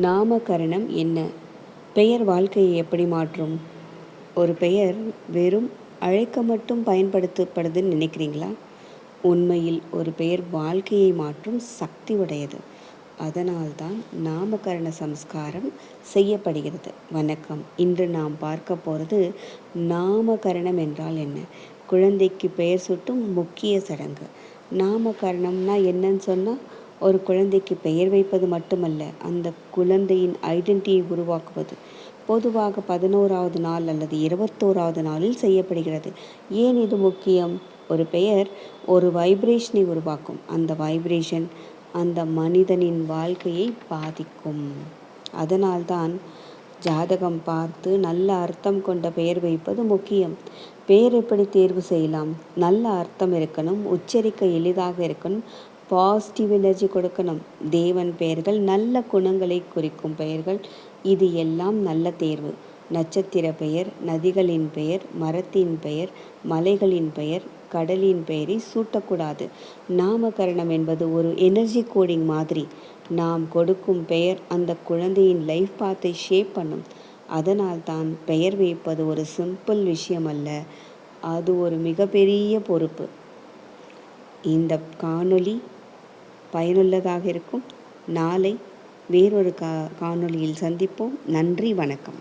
நாமகரணம் என்ன? பெயர் வாழ்க்கையை எப்படி மாற்றும்? ஒரு பெயர் வெறும் அழைக்க மட்டும் பயன்படுத்தப்படுதுன்னு நினைக்கிறீங்களா? உண்மையில் ஒரு பெயர் வாழ்க்கையை மாற்றும் சக்தி உடையது. அதனால்தான் நாமகரண சம்ஸ்காரம் செய்யப்படுகிறது. வணக்கம். இன்று நாம் பார்க்க போகிறது நாமகரணம் என்றால் என்ன? குழந்தைக்கு பெயர் சூட்டும் முக்கிய சடங்கு. நாமகரணம்னா என்னன்னு சொன்னால், ஒரு குழந்தைக்கு பெயர் வைப்பது மட்டுமல்ல, அந்த குழந்தையின் ஐடென்டிட்டியை உருவாக்குவது. பொதுவாக 11வது நாள் அல்லது 21வது நாளில் செய்யப்படுகிறது. ஏன் இது முக்கியம்? ஒரு பெயர் ஒரு வைப்ரேஷனை உருவாக்கும். அந்த வைப்ரேஷன் அந்த மனிதனின் வாழ்க்கையை பாதிக்கும். அதனால்தான் ஜாதகம் பார்த்து நல்ல அர்த்தம் கொண்ட பெயர் வைப்பது முக்கியம். பெயர் எப்படி தேர்வு செய்யலாம்? நல்ல அர்த்தம் இருக்கணும், உச்சரிக்க எளிதாக இருக்கணும், பாசிட்டிவ் எனர்ஜி கொடுக்கணும். தேவன் பெயர்கள் நல்ல குணங்களை குறிக்கும் பெயர்கள். இது எல்லாம் நல்ல தேர்வு. நட்சத்திர பெயர், நதிகளின் பெயர், மரத்தின் பெயர், மலைகளின் பெயர், கடலின் பெயரை சூட்டக்கூடாது. நாமகரணம் என்பது ஒரு எனர்ஜி கோடிங் மாதிரி. நாம் கொடுக்கும் பெயர் அந்த குழந்தையின் லைஃப் பாத்தை ஷேப் பண்ணும். அதனால்தான் பெயர் வைப்பது ஒரு சிம்பிள் விஷயம் அல்ல, அது ஒரு மிகப்பெரிய பொறுப்பு. இந்த காணொளி பயனுள்ளதாக இருக்கும். நாளை வேறொரு காணொளியில் சந்திப்போம். நன்றி, வணக்கம்.